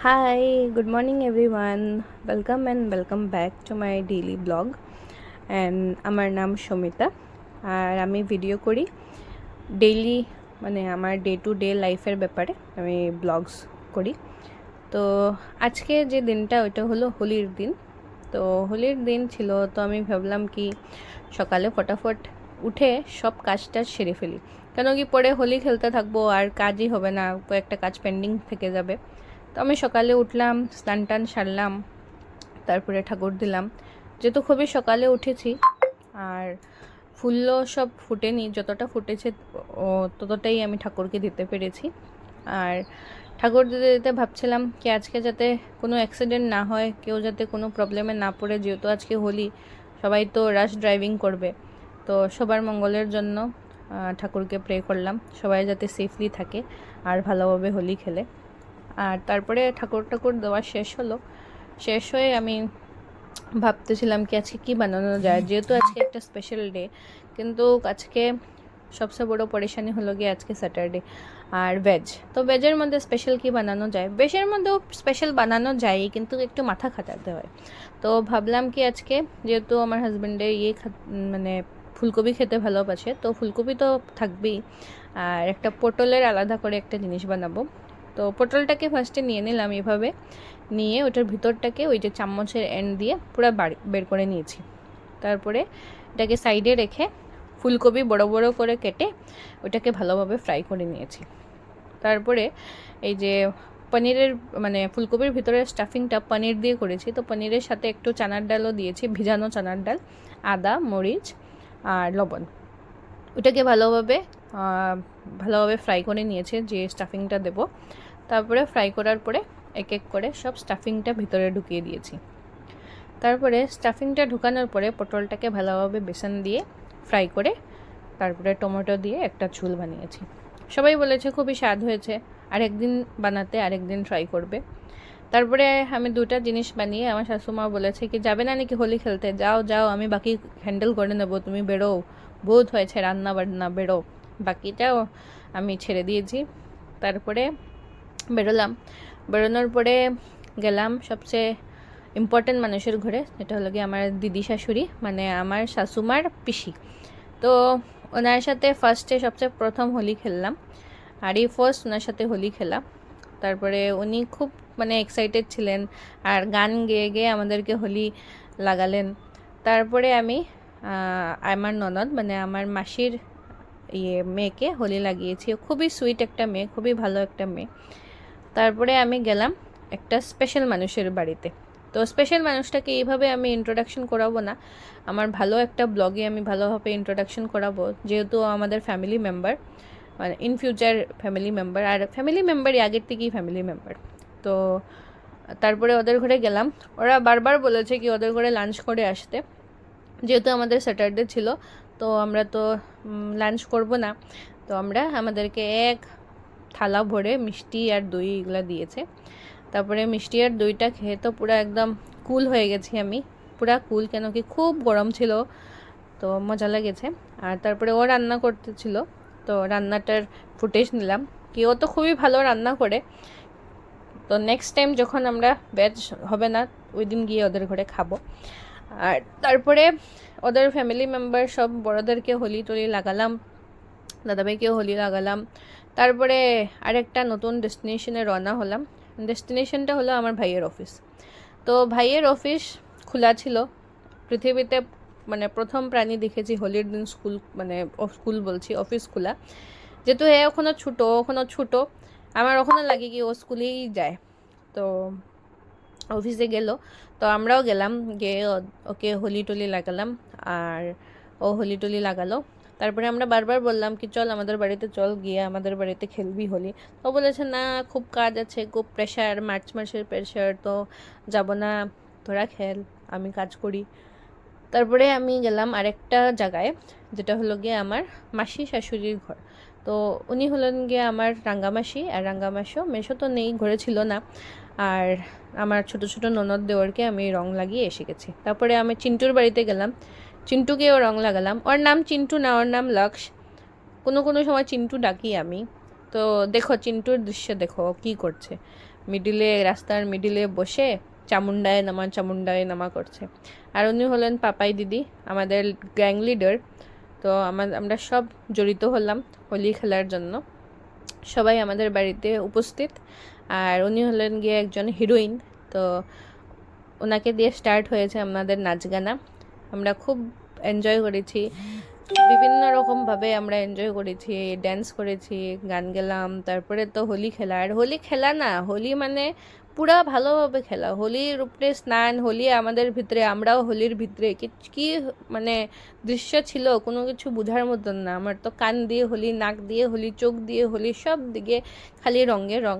Hi, good morning everyone. Welcome back to my daily blog. And আমার নাম সমিতা আর আমি video করি ডেইলি, মানে আমার ডে টু ডে লাইফের ব্যাপারে আমি ব্লগস করি। তো আজকে যে দিনটা ওইটা হলো হোলির দিন। তো হোলির দিন ছিল, তো আমি ভাবলাম কি সকালে ফটাফট উঠে সব কাজটা সেরে ফেলি, কেন কি পরে হোলি খেলতে থাকবো আর কাজই হবে না, কয়েকটা কাজ পেন্ডিং থেকে যাবে। তো আমি সকালে উঠলাম, স্নান টান সারলাম, তারপরে ঠাকুর দিলাম। যেহেতু খুবই সকালে উঠেছি আর ফুলও সব ফুটেনি, যতটা ফুটেছে ততটাই আমি ঠাকুরকে দিতে পেরেছি। আর ঠাকুর দিতে দিতে ভাবছিলাম কি আজকে যাতে কোনো অ্যাক্সিডেন্ট না হয়, কেউ যাতে কোনো প্রবলেমে না পড়ে, যেহেতু আজকে হোলি, সবাই তো রাশ ড্রাইভিং করবে। তো সবার মঙ্গলের জন্য ঠাকুরকে প্রে করলাম, সবাই যাতে সেফলি থাকে আর ভালোভাবে হোলি খেলে। আর তারপরে ঠাকুর দেওয়া শেষ হয়ে আমি ভাবতেছিলাম কি আজকে কী বানানো যায়, যেহেতু আজকে একটা স্পেশাল ডে। কিন্তু আজকে সবচেয়ে বড় পরেশানি হলো গিয়ে আজকে স্যাটারডে আর ভেজ। তো ভেজের মধ্যে স্পেশাল কি বানানো যায়, ভেজের মধ্যেও স্পেশাল বানানো যায়, কিন্তু একটু মাথা খাটাতে হয়। তো ভাবলাম কি আজকে যেহেতু আমার হাজব্যান্ডে মানে ফুলকপি খেতে ভালোবাসে, তো ফুলকপি তো থাকবেই, আর একটা পটলের আলাদা করে একটা জিনিস বানাবো। তো পটলটাকে ফার্স্টে নিয়ে নিলাম, এভাবে নিয়ে ওটার ভিতরটাকে ওই যে চামচের এন্ড দিয়ে পুরো বের করে নিয়েছি। তারপরে এটাকে সাইডে রেখে ফুলকপি বড় বড় করে কেটে ওটাকে ভালোভাবে ফ্রাই করে নিয়েছি। তারপরে এই যে পনিরের মানে ফুলকপির ভিতরে স্টাফিংটা পনির দিয়ে করেছি, তো পনিরের সাথে একটু চানার ডালও দিয়েছি, ভিজানো চানার ডাল, আদা, মরিচ আর লবণ। ওটাকে ভালোভাবে ফ্রাই করে নিয়েছে যে স্টাফিংটা দেব। তারপরে ফ্রাই করার পরে এক এক করে সব স্টাফিংটা ভিতরে ঢুকিয়ে দিয়েছি। তারপরে স্টাফিংটা ঢুকানোর পরে পটলটাকে ভালোভাবে বেসন দিয়ে ফ্রাই করে তারপরে টমেটো দিয়ে একটা ঝোল বানিয়েছি। সবাই বলেছে খুবই স্বাদ হয়েছে, আরেকদিন বানাতে, আরেকদিন ট্রাই করবে। তারপরে আমি দুটা জিনিস বানিয়ে আমার শাশুমা বলেছে কি যাবে না নাকি হোলি খেলতে, যাও যাও আমি বাকি হ্যান্ডেল করে নেব, তুমি বেরো, বহুত হয়েছে রান্না বান্না, বেরো। বাকিটাও আমি ছেড়ে দিয়েছি। তারপরে বেরোনোর পরে গেলাম সবচেয়ে ইম্পর্টেন্ট মানুষের ঘরে, যেটা হলো গিয়ে আমার দিদি শাশুড়ি, মানে আমার শাশুমার পিসি। তো ওনার সাথে ফার্স্টে সবচেয়ে প্রথম হোলি খেললাম, আর এই ফার্স্ট ওনার সাথে হোলি খেলা। তারপরে উনি খুব মানে এক্সাইটেড ছিলেন আর গান গেয়ে গেয়ে আমাদেরকে হোলি লাগালেন। তারপরে আমি আমার ননদ মানে আমার মাসির মেয়েকে হোলি লাগিয়েছি, খুবই সুইট একটা মেয়ে, খুবই ভালো একটা মেয়ে। তারপরে আমি গেলাম একটা স্পেশাল মানুষের বাড়িতে। তো স্পেশাল মানুষটাকে এইভাবে আমি ইন্ট্রোডাকশন করাবো না, আমার ভালো একটা ব্লগে আমি ভালোভাবে ইন্ট্রোডাকশন করাবো, যেহেতু আমাদের ফ্যামিলি মেম্বার, মানে ইন ফিউচার ফ্যামিলি মেম্বার, আর ফ্যামিলি মেম্বারই আগের থেকেই ফ্যামিলি মেম্বার। তো তারপরে ওদের ঘরে গেলাম, ওরা বারবার বলেছে কি ওদের ঘরে লাঞ্চ করে আসতে, যেহেতু আমাদের স্যাটারডে ছিল, তো আমরা তো লাঞ্চ করব না। তো আমাদেরকে এক থালা ভরে মিষ্টি আর দই এগুলো দিয়েছে। তারপরে মিষ্টি আর দইটা খেয়ে তো পুরো একদম কুল হয়ে গেছি আমি, পুরা কুল, কেন কি খুব গরম ছিল, তো মজা লেগেছে। আর তারপরে ও রান্না করতেছিল, তো রান্নাটার ফুটেজ নিলাম, কি ও তো খুবই ভালো রান্না করে। তো নেক্সট টাইম যখন আমরা ভেজ হবে না ওই দিন গিয়ে ওদের ঘরে খাবো। আর তারপরে ওদের ফ্যামিলি মেম্বার সব বড়োদেরকে হোলি টোলি লাগালাম, দাদাভাইকেও হোলি লাগালাম। তারপরে আরেকটা নতুন ডেস্টিনেশনে রওনা হলাম। ডেস্টিনেশনটা হলো আমার ভাইয়ের অফিস। তো ভাইয়ের অফিস খোলা ছিল, পৃথিবীতে মানে প্রথম প্রাণী দেখেছি হোলির দিন স্কুল বলছি, অফিস খোলা। যেহেতু ওখানে ছোটো, আমার ওখানে লাগে কি ও স্কুলেই যায়। তো অফিসে গেল, তো আমরাও গেলাম, গিয়ে ওকে হোলি টোলি লাগালাম আর ও হোলি টোলি লাগালো। তারপরে আমরা বারবার বললাম কি চল আমাদের বাড়িতে চল, গিয়ে আমাদের বাড়িতে খেলবি হোলি। ও বলেছে না খুব কাজ আছে, খুব প্রেশার, মাসের প্রেশার, তো যাব না, তোরা খেল, আমি কাজ করি। তারপরে আমি গেলাম আরেকটা জায়গায়, যেটা হলো গিয়ে আমার মাসি শাশুড়ির ঘর। তো উনি হলেন গিয়ে আমার রাঙ্গামাসি, আর রাঙ্গামাসিও মেশো তো নেই, ঘরে ছিল না। আর আমার ছোট ছোট ননদ দেওরকে আমি রং লাগিয়ে এসে গেছি। তারপরে আমি চিন্টুর বাড়িতে গেলাম, চিন্টুকেও রং লাগালাম। ওর নাম চিন্টু না, ওর নাম লক্ষ, কোনো কোনো সময় চিন্টু ডাকি আমি। তো দেখো চিন্টুর দৃশ্য দেখো কী করছে, রাস্তার মিডিলে বসে চামুন্ডায় নামা করছে। আর উনি হলেন পাপাই দিদি, আমাদের গ্যাং লিডার। তো আমরা সব জড়িত হলাম হোলি খেলার জন্য, সবাই আমাদের বাড়িতে উপস্থিত। আর উনি হলেন গিয়ে একজন হিরোইন। তো ওনাকে দিয়ে স্টার্ট হয়েছে আমাদের নাচ গানা। আমরা খুব এনজয় করেছি, বিভিন্ন রকমভাবে আমরা এনজয় করেছি, ড্যান্স করেছি, গান গেলাম। তারপরে তো হোলি খেলা, আর হোলি খেলা না, হোলি মানে পুরা ভালোভাবে খেলা, হোলির উপরে স্নান, হোলি আমাদের ভিতরে, আমরাও হোলির ভিতরে। কি মানে দৃশ্য ছিল, কোনো কিছু বোঝার মতন না। আমার তো কান দিয়ে হোলি, নাক দিয়ে হোলি, চোখ দিয়ে হোলি, সব দিকে খালি রঙে রং।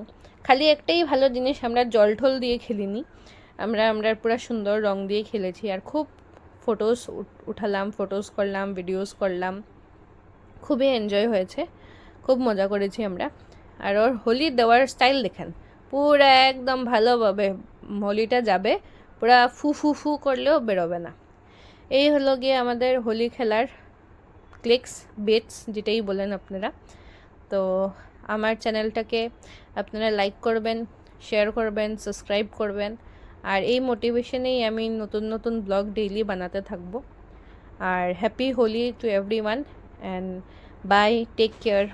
খালি একটাই ভালো জিনিস, আমরা জল ঢোল দিয়ে খেলিনি, আমরা পুরা সুন্দর রং দিয়ে খেলেছি। আর খুব ফটোস উঠালাম, ফটোস করলাম, ভিডিওস করলাম, খুবই এনজয় হয়েছে, খুব মজা করেছি আমরা। আর ওর হোলি দেওয়ার স্টাইল দেখেন, পুরা একদম ভালোভাবে হোলিটা যাবে, পুরা ফু ফু ফু করলেও বেরোবে না। এই হলো গিয়ে আমাদের হোলি খেলার ক্লিক্স বিটস, যেটাই বলেন আপনারা। তো আমার চ্যানেলটাকে আপনারা লাইক করবেন, শেয়ার করবেন, সাবস্ক্রাইব করবেন। আর এই মোটিভেশনেই আমি নতুন নতুন ব্লগ ডেইলি বানাতে থাকবো। আর happy Holi to everyone, and bye, take care.